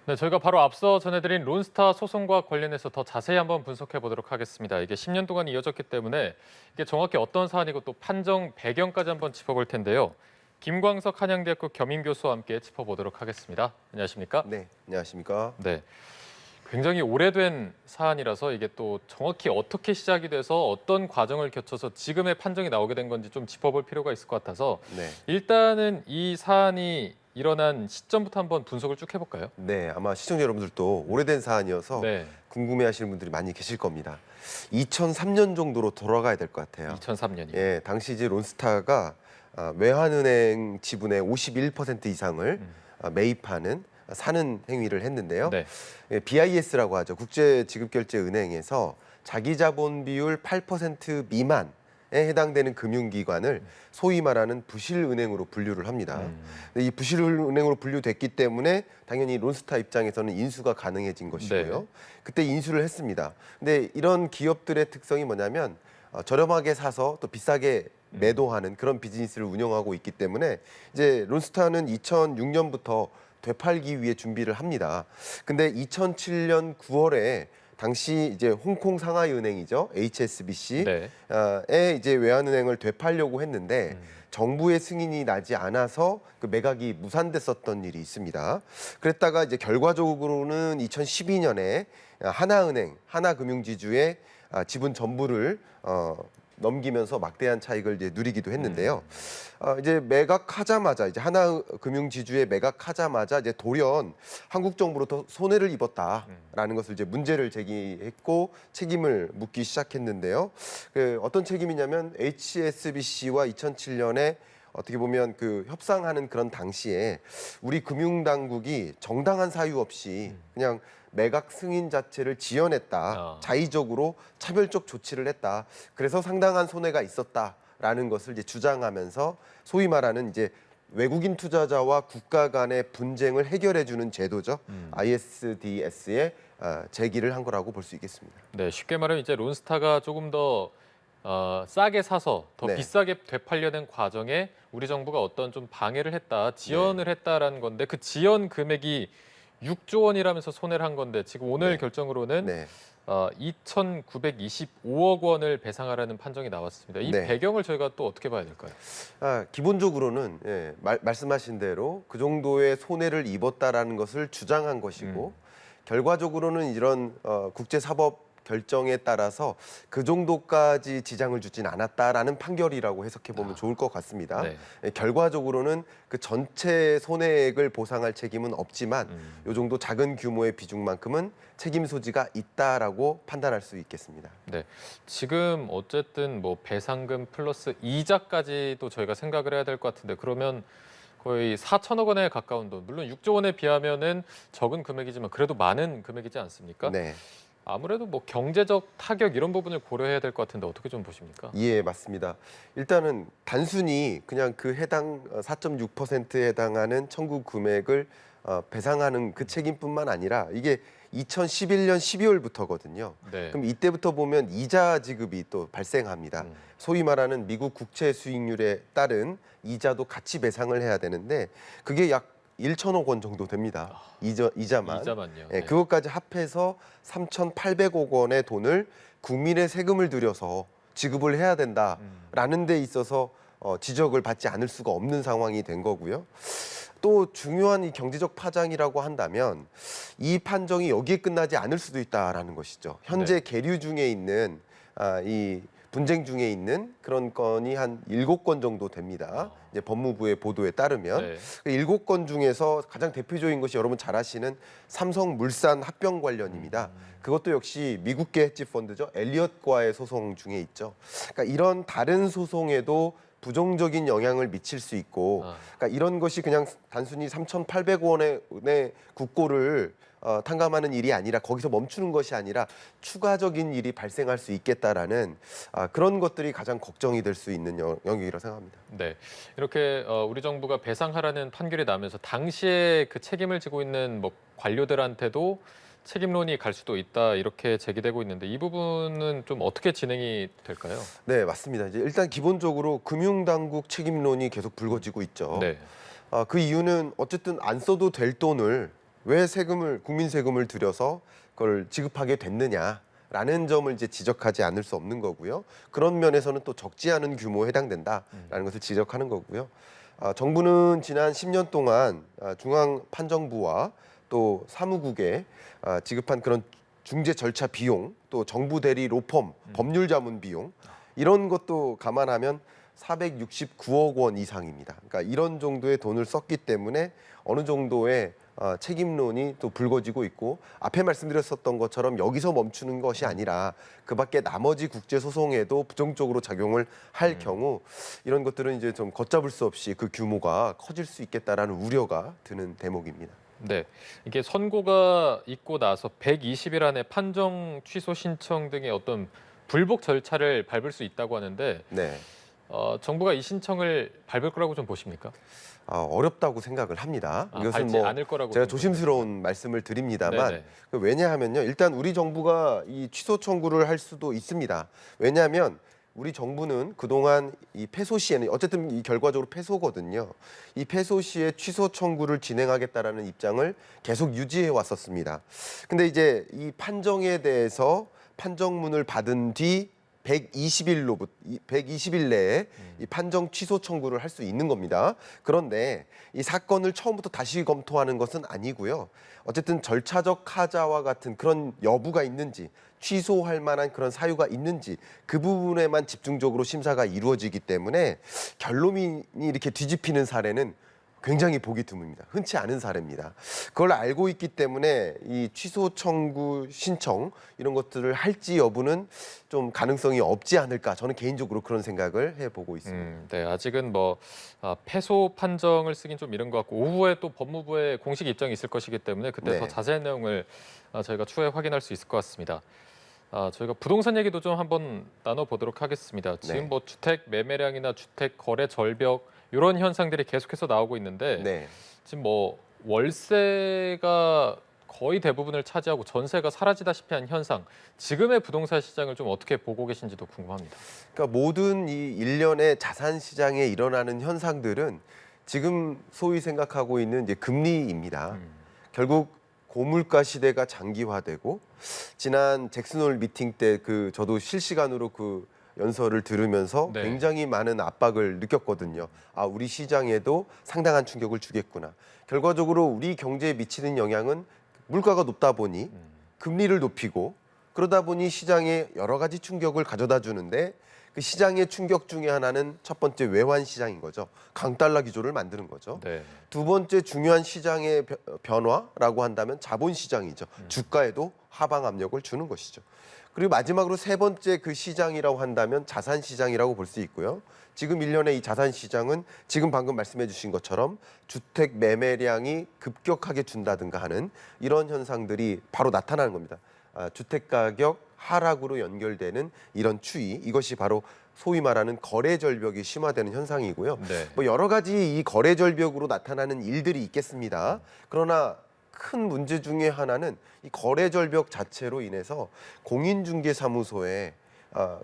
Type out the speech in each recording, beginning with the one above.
네, 저희가 바로 앞서 전해드린 론스타 소송과 관련해서 더 자세히 한번 분석해 보도록 하겠습니다. 이게 10년 동안 이어졌기 때문에 이게 정확히 어떤 사안이고 또 판정 배경까지 한번 짚어볼 텐데요. 김광석 한양대학교 겸임교수와 함께 짚어보도록 하겠습니다. 안녕하십니까? 네, 안녕하십니까? 네, 굉장히 오래된 사안이라서 이게 또 정확히 어떻게 시작이 돼서 어떤 과정을 거쳐서 지금의 판정이 나오게 된 건지 좀 짚어볼 필요가 있을 것 같아서 네. 일단은 이 사안이 일어난 시점부터 한번 분석을 쭉 해볼까요? 네, 아마 시청자 여러분들도 오래된 사안이어서 네, 궁금해하시는 분들이 많이 계실 겁니다. 2003년 정도로 돌아가야 될 것 같아요. 2003년이요. 예, 당시 이제 론스타가 외환은행 지분의 51% 이상을 매입하는 사는 행위를 했는데요. 네. 예, BIS라고 하죠. 국제지급결제은행에서 자기자본 비율 8% 미만에 해당되는 금융기관을 소위 말하는 부실은행으로 분류를 합니다. 근데 이 부실은행으로 분류됐기 때문에 당연히 론스타 입장에서는 인수가 가능해진 것이고요. 네. 그때 인수를 했습니다. 근데 이런 기업들의 특성이 뭐냐면 저렴하게 사서 또 비싸게 매도하는 그런 비즈니스를 운영하고 있기 때문에 이제 론스타는 2006년부터 되팔기 위해 준비를 합니다. 근데 2007년 9월에 당시 이제 홍콩 상하이 은행이죠. HSBC 네. 에 이제 외환은행을 되팔려고 했는데 정부의 승인이 나지 않아서 그 매각이 무산됐었던 일이 있습니다. 그랬다가 이제 결과적으로는 2012년에 하나은행, 하나금융지주의 지분 전부를 넘기면서 막대한 차익을 이제 누리기도 했는데요. 이제 매각하자마자 이제 하나금융지주에 매각하자마자 이제 돌연 한국 정부로부터 손해를 입었다라는 것을 이제 문제를 제기했고 책임을 묻기 시작했는데요. 그 어떤 책임이냐면 HSBC와 2007년에 어떻게 보면 그 협상하는 그런 당시에 우리 금융당국이 정당한 사유 없이 그냥 매각 승인 자체를 지연했다. 자의적으로 차별적 조치를 했다. 그래서 상당한 손해가 있었다라는 것을 이제 주장하면서 소위 말하는 이제 외국인 투자자와 국가 간의 분쟁을 해결해 주는 제도죠. ISDS에 제기를 한 거라고 볼 수 있겠습니다. 네, 쉽게 말하면 이제 론스타가 조금 더 싸게 사서 더 네. 비싸게 되팔려는 과정에 우리 정부가 어떤 좀 방해를 했다, 지연을 했다라는 건데 그 지연 금액이 6조 원이라면서 손해를 한 건데 지금 오늘 네. 결정으로는 네. 2,925억 원을 배상하라는 판정이 나왔습니다. 이 네. 배경을 저희가 또 어떻게 봐야 될까요? 기본적으로는 말씀하신 대로 그 정도의 손해를 입었다라는 것을 주장한 것이고 결과적으로는 이런 국제사법 결정에 따라서 그 정도까지 지장을 주진 않았다라는 판결이라고 해석해 보면 좋을 것 같습니다. 네. 결과적으로는 그 전체 손해액을 보상할 책임은 없지만 이 정도 작은 규모의 비중만큼은 책임 소지가 있다라고 판단할 수 있겠습니다. 네, 지금 어쨌든 뭐 배상금 플러스 이자까지도 저희가 생각을 해야 될 것 같은데 그러면 거의 4천억 원에 가까운 돈, 물론 6조 원에 비하면은 적은 금액이지만 그래도 많은 금액이지 않습니까? 네. 아무래도 뭐 경제적 타격 이런 부분을 고려해야 될 것 같은데 어떻게 좀 보십니까? 예, 맞습니다. 일단은 단순히 그냥 그 해당 4.6%에 해당하는 청구 금액을 배상하는 그 책임뿐만 아니라 이게 2011년 12월부터거든요. 네. 그럼 이때부터 보면 이자 지급이 또 발생합니다. 소위 말하는 미국 국채 수익률에 따른 이자도 같이 배상을 해야 되는데 그게 약 1천억 원 정도 됩니다. 이자만. 이자만요. 예, 네. 그것까지 합해서 3,800억 원의 돈을 국민의 세금을 들여서 지급을 해야 된다라는 데 있어서 지적을 받지 않을 수가 없는 상황이 된 거고요. 또 중요한 이 경제적 파장이라고 한다면 이 판정이 여기에 끝나지 않을 수도 있다라는 것이죠. 현재 계류 중에 있는 이 분쟁 중에 있는 그런 건이 한 7건 정도 됩니다. 이제 법무부의 보도에 따르면 네. 그 7건 중에서 가장 대표적인 것이 여러분 잘 아시는 삼성물산 합병 관련입니다. 그것도 역시 미국계 헤지 펀드죠. 엘리엇과의 소송 중에 있죠. 그러니까 이런 다른 소송에도 부정적인 영향을 미칠 수 있고 그러니까 이런 것이 그냥 단순히 3,800원의 국고를 탕감하는 일이 아니라 거기서 멈추는 것이 아니라 추가적인 일이 발생할 수 있겠다라는 그런 것들이 가장 걱정이 될 수 있는 영역이라고 생각합니다. 네, 이렇게 우리 정부가 배상하라는 판결이 나면서 당시에 그 책임을 지고 있는 뭐 관료들한테도 책임론이 갈 수도 있다 이렇게 제기되고 있는데 이 부분은 좀 어떻게 진행이 될까요? 네, 맞습니다. 이제 일단 기본적으로 금융당국 책임론이 계속 불거지고 있죠. 네. 그 이유는 어쨌든 안 써도 될 돈을 왜 국민 세금을 들여서 그걸 지급하게 됐느냐라는 점을 이제 지적하지 않을 수 없는 거고요. 그런 면에서는 또 적지 않은 규모에 해당된다라는 것을 지적하는 거고요. 정부는 지난 10년 동안 중앙 판정부와 또 사무국에 지급한 그런 중재 절차 비용, 또 정부 대리 로펌, 법률 자문 비용 이런 것도 감안하면 469억 원 이상입니다. 그러니까 이런 정도의 돈을 썼기 때문에 어느 정도의 책임론이 또 불거지고 있고 앞에 말씀드렸었던 것처럼 여기서 멈추는 것이 아니라 그밖에 나머지 국제 소송에도 부정적으로 작용을 할 경우 이런 것들은 이제 좀 걷잡을 수 없이 그 규모가 커질 수 있겠다라는 우려가 드는 대목입니다. 네, 이게 선고가 있고 나서 120일 안에 판정 취소 신청 등의 어떤 불복 절차를 밟을 수 있다고 하는데 네. 정부가 이 신청을 밟을 거라고 좀 보십니까? 어렵다고 생각을 합니다. 이것은 밟지 않을 거라고 제가 좀 조심스러운 말씀을 드립니다만 네네. 왜냐하면요. 일단 우리 정부가 이 취소 청구를 할 수도 있습니다. 왜냐하면 우리 정부는 그동안 이 패소 시에는 어쨌든 이 결과적으로 패소거든요. 이 패소 시에 취소 청구를 진행하겠다라는 입장을 계속 유지해 왔었습니다. 근데 이제 이 판정에 대해서 판정문을 받은 뒤 120일 내에 이 판정 취소 청구를 할 수 있는 겁니다. 그런데 이 사건을 처음부터 다시 검토하는 것은 아니고요. 어쨌든 절차적 하자와 같은 그런 여부가 있는지 취소할 만한 그런 사유가 있는지 그 부분에만 집중적으로 심사가 이루어지기 때문에 결론이 이렇게 뒤집히는 사례는 굉장히 보기 드뭅니다. 흔치 않은 사례입니다. 그걸 알고 있기 때문에 이 취소 청구 신청 이런 것들을 할지 여부는 좀 가능성이 없지 않을까 저는 개인적으로 그런 생각을 해보고 있습니다. 네, 아직은 패소 판정을 쓰긴 좀 이른 것 같고 오후에 또 법무부의 공식 입장이 있을 것이기 때문에 그때 네. 더 자세한 내용을 저희가 추후에 확인할 수 있을 것 같습니다. 저희가 부동산 얘기도 좀 한번 나눠보도록 하겠습니다. 지금 네. 주택 매매량이나 주택 거래 절벽 이런 현상들이 계속해서 나오고 있는데 네. 지금 월세가 거의 대부분을 차지하고 전세가 사라지다시피 한 현상, 지금의 부동산 시장을 좀 어떻게 보고 계신지도 궁금합니다. 그러니까 모든 이 일련의 자산 시장에 일어나는 현상들은 지금 소위 생각하고 있는 이제 금리입니다. 결국 고물가 시대가 장기화되고 지난 잭슨홀 미팅 때 저도 실시간으로 그 연설을 들으면서 네. 굉장히 많은 압박을 느꼈거든요. 우리 시장에도 상당한 충격을 주겠구나. 결과적으로 우리 경제에 미치는 영향은 물가가 높다 보니 금리를 높이고 그러다 보니 시장에 여러 가지 충격을 가져다 주는데 그 시장의 충격 중에 하나는 첫 번째 외환 시장인 거죠. 강달러 기조를 만드는 거죠. 네. 두 번째 중요한 시장의 변화라고 한다면 자본 시장이죠. 주가에도 하방 압력을 주는 것이죠. 그리고 마지막으로 세 번째 그 시장이라고 한다면 자산 시장이라고 볼 수 있고요. 지금 일련의 이 자산 시장은 지금 방금 말씀해 주신 것처럼 주택 매매량이 급격하게 준다든가 하는 이런 현상들이 바로 나타나는 겁니다. 주택 가격 하락으로 연결되는 이런 추이, 이것이 바로 소위 말하는 거래 절벽이 심화되는 현상이고요. 네. 여러 가지 이 거래 절벽으로 나타나는 일들이 있겠습니다. 그러나 큰 문제 중에 하나는 이 거래 절벽 자체로 인해서 공인중개사무소에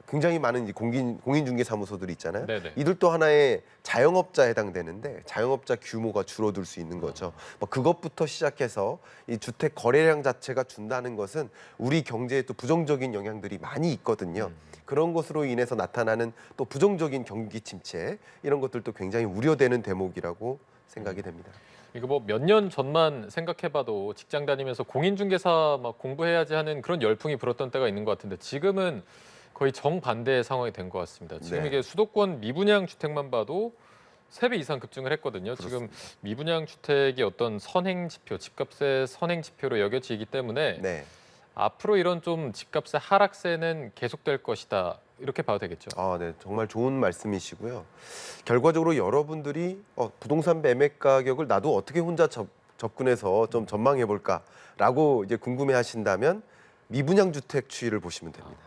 굉장히 많은 공인중개사무소들이 있잖아요. 네네. 이들도 하나의 자영업자에 해당되는데 자영업자 규모가 줄어들 수 있는 거죠. 그것부터 시작해서 이 주택 거래량 자체가 준다는 것은 우리 경제에 또 부정적인 영향들이 많이 있거든요. 그런 것으로 인해서 나타나는 또 부정적인 경기 침체 이런 것들도 굉장히 우려되는 대목이라고 생각이 됩니다. 이거 몇 년 전만 생각해봐도 직장 다니면서 공인중개사 공부해야지 하는 그런 열풍이 불었던 때가 있는 것 같은데 지금은 거의 정반대의 상황이 된 것 같습니다. 지금 네. 이게 수도권 미분양 주택만 봐도 3배 이상 급증을 했거든요. 그렇습니다. 지금 미분양 주택이 어떤 선행 지표, 집값의 선행 지표로 여겨지기 때문에 네. 앞으로 이런 좀 집값의 하락세는 계속될 것이다. 이렇게 봐도 되겠죠. 네, 정말 좋은 말씀이시고요. 결과적으로 여러분들이 부동산 매매 가격을 나도 어떻게 혼자 접근해서 좀 전망해 볼까라고 이제 궁금해하신다면 미분양 주택 추이를 보시면 됩니다.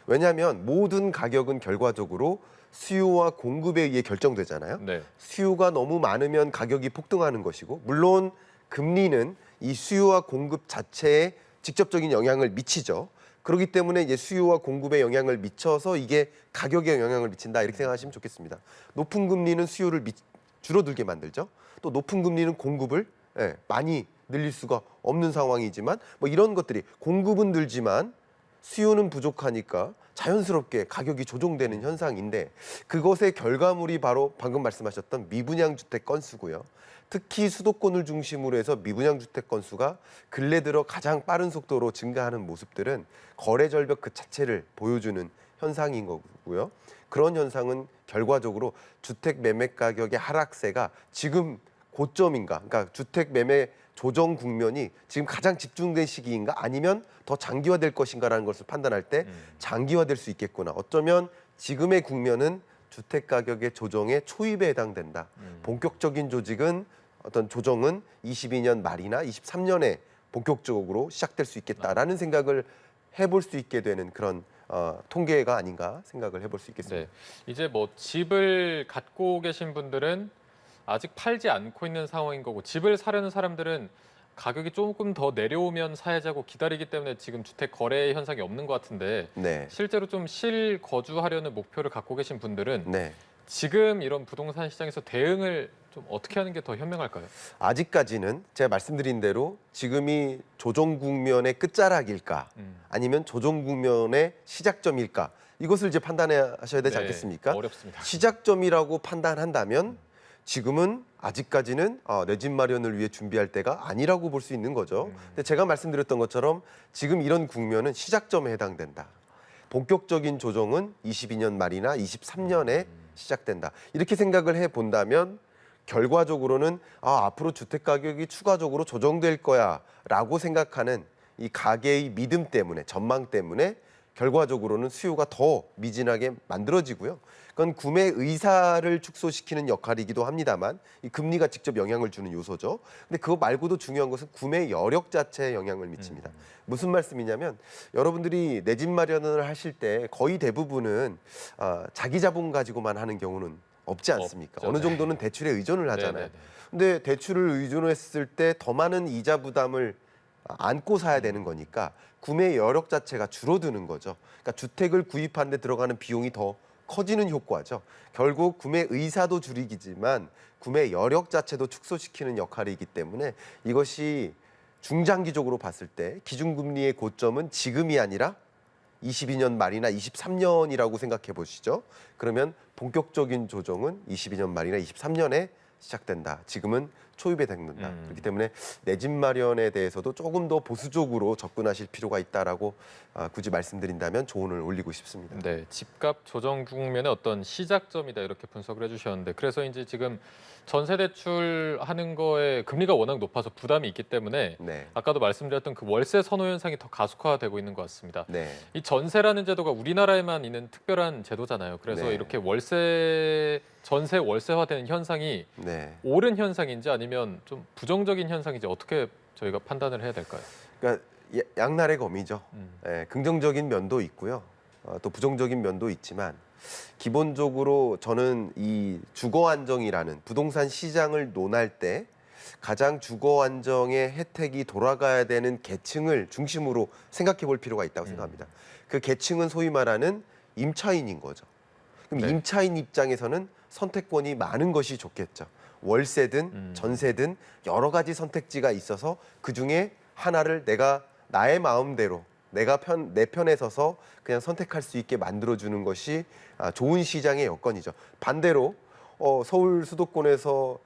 왜냐하면 모든 가격은 결과적으로 수요와 공급에 의해 결정되잖아요. 네. 수요가 너무 많으면 가격이 폭등하는 것이고 물론 금리는 이 수요와 공급 자체에 직접적인 영향을 미치죠. 그렇기 때문에 이제 수요와 공급에 영향을 미쳐서 이게 가격에 영향을 미친다 이렇게 생각하시면 좋겠습니다. 높은 금리는 수요를 줄어들게 만들죠. 또 높은 금리는 공급을 많이 늘릴 수가 없는 상황이지만 뭐 이런 것들이 공급은 늘지만 수요는 부족하니까 자연스럽게 가격이 조정되는 현상인데 그것의 결과물이 바로 방금 말씀하셨던 미분양 주택 건수고요. 특히 수도권을 중심으로 해서 미분양 주택 건수가 근래 들어 가장 빠른 속도로 증가하는 모습들은 거래 절벽 그 자체를 보여주는 현상인 거고요. 그런 현상은 결과적으로 주택 매매 가격의 하락세가 지금 고점인가, 그러니까 주택 매매 조정 국면이 지금 가장 집중된 시기인가 아니면 더 장기화될 것인가라는 것을 판단할 때 장기화될 수 있겠구나. 어쩌면 지금의 국면은 주택 가격의 조정의 초입에 해당된다. 본격적인 조직은 어떤 조정은 22년 말이나 23년에 본격적으로 시작될 수 있겠다라는 생각을 해볼 수 있게 되는 그런 통계가 아닌가 생각을 해볼 수 있겠습니다. 네. 이제 뭐 집을 갖고 계신 분들은 아직 팔지 않고 있는 상황인 거고 집을 사려는 사람들은 가격이 조금 더 내려오면 사야지하고 기다리기 때문에 지금 주택 거래 현상이 없는 것 같은데 네, 실제로 좀 실거주하려는 목표를 갖고 계신 분들은 네. 지금 이런 부동산 시장에서 대응을 좀 어떻게 하는 게 더 현명할까요? 아직까지는 제가 말씀드린 대로 지금이 조정 국면의 끝자락일까 아니면 조정 국면의 시작점일까 이것을 이제 판단하셔야 되지 네, 않겠습니까? 어렵습니다. 시작점이라고 판단한다면 지금은 아직까지는 내 집 마련을 위해 준비할 때가 아니라고 볼 수 있는 거죠. 근데 제가 말씀드렸던 것처럼 지금 이런 국면은 시작점에 해당된다. 본격적인 조정은 22년 말이나 23년에 시작된다. 이렇게 생각을 해 본다면 결과적으로는 앞으로 주택 가격이 추가적으로 조정될 거야라고 생각하는 이 가계의 믿음 때문에 전망 때문에 결과적으로는 수요가 더 미진하게 만들어지고요. 그건 구매 의사를 축소시키는 역할이기도 합니다만 이 금리가 직접 영향을 주는 요소죠. 근데 그거 말고도 중요한 것은 구매 여력 자체에 영향을 미칩니다. 무슨 말씀이냐면 여러분들이 내 집 마련을 하실 때 거의 대부분은 자기 자본 가지고만 하는 경우는 없지 않습니까? 없죠. 어느 네. 정도는 대출에 의존을 하잖아요. 네네네. 근데 대출을 의존했을 때 더 많은 이자 부담을 안고 사야 되는 거니까 구매 여력 자체가 줄어드는 거죠. 그러니까 주택을 구입하는 데 들어가는 비용이 더 커지는 효과죠. 결국 구매 의사도 줄이기지만 구매 여력 자체도 축소시키는 역할이기 때문에 이것이 중장기적으로 봤을 때 기준금리의 고점은 지금이 아니라 22년 말이나 23년이라고 생각해 보시죠. 그러면 본격적인 조정은 22년 말이나 23년에 시작된다. 지금은 초입에 댕는다. 그렇기 때문에 내 집 마련에 대해서도 조금 더 보수적으로 접근하실 필요가 있다라고 굳이 말씀드린다면 조언을 올리고 싶습니다. 네, 집값 조정 국면의 어떤 시작점이다 이렇게 분석을 해주셨는데 그래서 이제 지금 전세 대출하는 거에 금리가 워낙 높아서 부담이 있기 때문에 네, 아까도 말씀드렸던 그 월세 선호 현상이 더 가속화되고 있는 것 같습니다. 네, 이 전세라는 제도가 우리나라에만 있는 특별한 제도잖아요. 그래서 네. 이렇게 전세 월세화되는 현상이 네. 옳은 현상인지 아니면 좀 부정적인 현상인지 어떻게 저희가 판단을 해야 될까요? 그러니까 양날의 검이죠. 예, 긍정적인 면도 있고요. 또 부정적인 면도 있지만 기본적으로 저는 이 주거 안정이라는 부동산 시장을 논할 때 가장 주거 안정의 혜택이 돌아가야 되는 계층을 중심으로 생각해 볼 필요가 있다고 생각합니다. 그 계층은 소위 말하는 임차인인 거죠. 그럼 네. 임차인 입장에서는 선택권이 많은 것이 좋겠죠. 월세든 전세든 여러 가지 선택지가 있어서 그중에 하나를 내가 나의 마음대로 내 편에 서서 그냥 선택할 수 있게 만들어주는 것이 좋은 시장의 여건이죠. 반대로 서울 수도권에서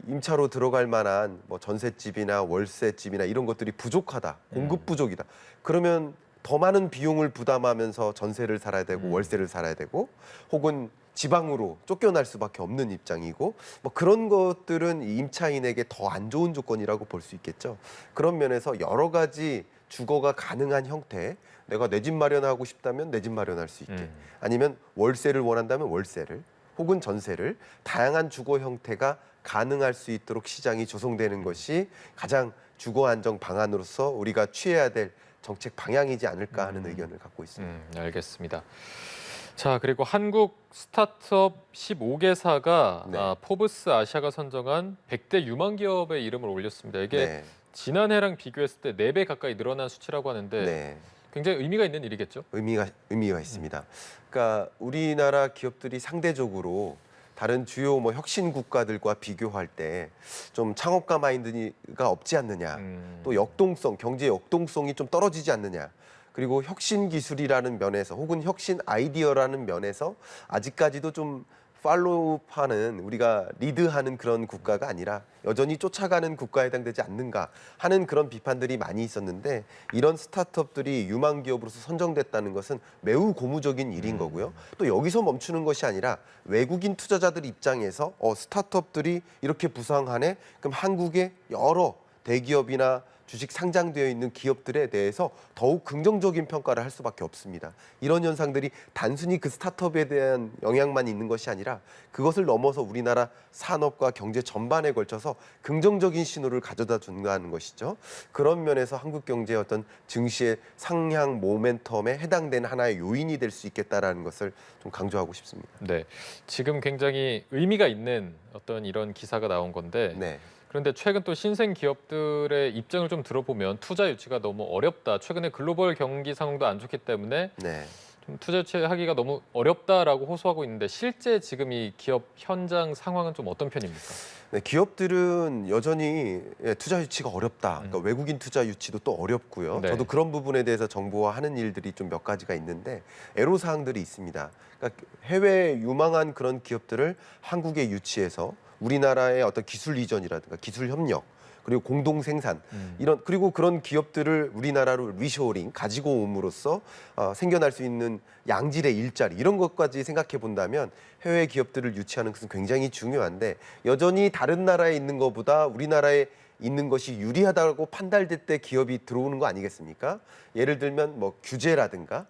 임차로 들어갈 만한 뭐 전셋집이나 월세집이나 이런 것들이 부족하다, 공급 부족이다. 그러면 더 많은 비용을 부담하면서 전세를 살아야 되고 월세를 살아야 되고 혹은 지방으로 쫓겨날 수밖에 없는 입장이고 뭐 그런 것들은 이 임차인에게 더 안 좋은 조건이라고 볼 수 있겠죠. 그런 면에서 여러 가지 주거가 가능한 형태, 내가 내 집 마련하고 싶다면 내 집 마련할 수 있게, 아니면 월세를 원한다면 월세를 혹은 전세를 다양한 주거 형태가 가능할 수 있도록 시장이 조성되는 것이 가장 주거 안정 방안으로서 우리가 취해야 될 정책 방향이지 않을까 하는 의견을 갖고 있습니다. 알겠습니다. 자, 그리고 한국 스타트업 15개사가 네. 포브스 아시아가 선정한 100대 유망 기업의 이름을 올렸습니다. 이게 네, 지난해랑 비교했을 때 4배 가까이 늘어난 수치라고 하는데 네. 굉장히 의미가 있는 일이겠죠? 의미가 있습니다. 그러니까 우리나라 기업들이 상대적으로 다른 주요 뭐 혁신 국가들과 비교할 때 좀 창업가 마인드가 없지 않느냐. 또 역동성, 경제 역동성이 좀 떨어지지 않느냐. 그리고 혁신 기술이라는 면에서 혹은 혁신 아이디어라는 면에서 아직까지도 좀 팔로우하는 우리가 리드하는 그런 국가가 아니라 여전히 쫓아가는 국가에 해당되지 않는가 하는 그런 비판들이 많이 있었는데 이런 스타트업들이 유망 기업으로서 선정됐다는 것은 매우 고무적인 일인 거고요. 또 여기서 멈추는 것이 아니라 외국인 투자자들 입장에서 스타트업들이 이렇게 부상하네. 그럼 한국의 여러 대기업이나 주식 상장되어 있는 기업들에 대해서 더욱 긍정적인 평가를 할 수밖에 없습니다. 이런 현상들이 단순히 그 스타트업에 대한 영향만 있는 것이 아니라 그것을 넘어서 우리나라 산업과 경제 전반에 걸쳐서 긍정적인 신호를 가져다 준다는 것이죠. 그런 면에서 한국 경제의 어떤 증시의 상향 모멘텀에 해당되는 하나의 요인이 될 수 있겠다라는 것을 좀 강조하고 싶습니다. 네, 지금 굉장히 의미가 있는 어떤 이런 기사가 나온 건데 네. 그런데 최근 또 신생 기업들의 입장을 좀 들어보면 투자 유치가 너무 어렵다. 최근에 글로벌 경기 상황도 안 좋기 때문에 네. 좀 투자 유치하기가 너무 어렵다라고 호소하고 있는데 실제 지금 이 기업 현장 상황은 좀 어떤 편입니까? 네, 기업들은 여전히 투자 유치가 어렵다. 그러니까 외국인 투자 유치도 또 어렵고요. 네. 저도 그런 부분에 대해서 정부와 하는 일들이 좀 몇 가지가 있는데 애로사항들이 있습니다. 그러니까 해외 유망한 그런 기업들을 한국에 유치해서 우리나라의 어떤 기술 이전이라든가 기술 협력 그리고 공동 생산 이런 그리고 그런 기업들을 우리나라로 리쇼어링 가지고 옴으로써 생겨날 수 있는 양질의 일자리 이런 것까지 생각해 본다면 해외 기업들을 유치하는 것은 굉장히 중요한데 여전히 다른 나라에 있는 것보다 우리나라에 있는 것이 유리하다고 판단될 때 기업이 들어오는 거 아니겠습니까? 예를 들면 뭐 규제라든가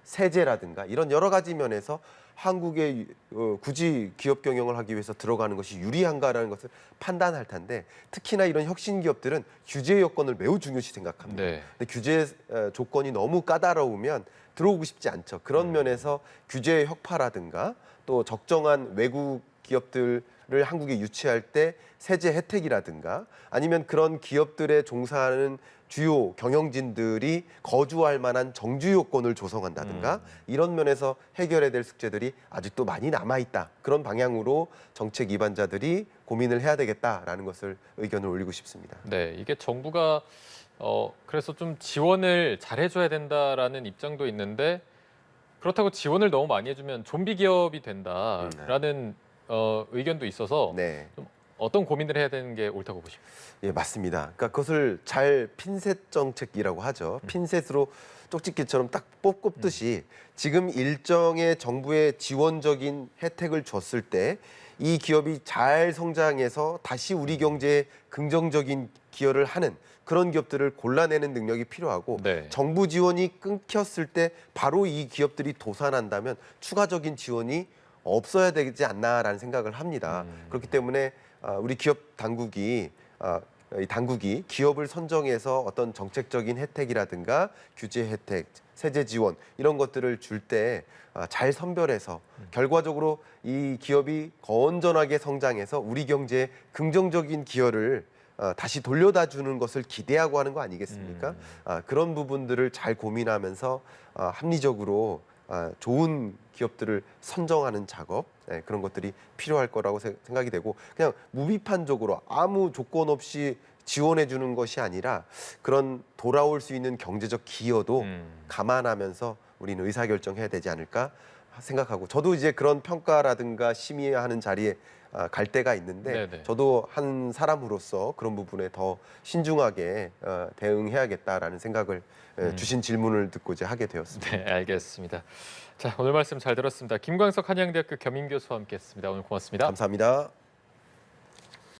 세제라든가 이런 여러 가지 면에서 한국에 굳이 기업 경영을 하기 위해서 들어가는 것이 유리한가라는 것을 판단할 텐데 특히나 이런 혁신 기업들은 규제 여건을 매우 중요시 생각합니다. 네. 근데 규제 조건이 너무 까다로우면 들어오고 싶지 않죠. 그런 면에서 규제 혁파라든가 또 적정한 외국 기업들을 한국에 유치할 때 세제 혜택이라든가 아니면 그런 기업들에 종사하는 주요 경영진들이 거주할 만한 정주 요건을 조성한다든가 이런 면에서 해결해야 될 숙제들이 아직도 많이 남아있다. 그런 방향으로 정책 입안자들이 고민을 해야 되겠다라는 것을 의견을 올리고 싶습니다. 네, 이게 정부가 그래서 좀 지원을 잘해줘야 된다라는 입장도 있는데 그렇다고 지원을 너무 많이 해주면 좀비 기업이 된다라는 의견도 있어서 네. 좀 어떤 고민을 해야 되는 게 옳다고 보십니까? 예, 맞습니다. 그러니까 그것을 잘 핀셋 정책이라고 하죠. 핀셋으로 쪽집게처럼 딱 뽑듯이 지금 일정의 정부의 지원적인 혜택을 줬을 때 이 기업이 잘 성장해서 다시 우리 경제에 긍정적인 기여를 하는 그런 기업들을 골라내는 능력이 필요하고 네. 정부 지원이 끊겼을 때 바로 이 기업들이 도산한다면 추가적인 지원이 없어야 되지 않나라는 생각을 합니다. 그렇기 때문에 우리 기업 당국이 이 당국이 기업을 선정해서 어떤 정책적인 혜택이라든가 규제 혜택, 세제 지원 이런 것들을 줄 때 잘 선별해서 결과적으로 이 기업이 건전하게 성장해서 우리 경제에 긍정적인 기여를 다시 돌려다 주는 것을 기대하고 하는 거 아니겠습니까? 그런 부분들을 잘 고민하면서 합리적으로 좋은 기업들을 선정하는 작업 그런 것들이 필요할 거라고 생각이 되고 그냥 무비판적으로 아무 조건 없이 지원해 주는 것이 아니라 그런 돌아올 수 있는 경제적 기여도 감안하면서 우리는 의사결정해야 되지 않을까 생각하고 저도 이제 그런 평가라든가 심의하는 자리에 갈 때가 있는데 네네. 저도 한 사람으로서 그런 부분에 더 신중하게 대응해야겠다라는 생각을 주신 질문을 듣고 이제 하게 되었습니다. 네, 알겠습니다. 자, 오늘 말씀 잘 들었습니다. 김광석 한양대학교 겸임교수와 함께했습니다. 오늘 고맙습니다. 감사합니다.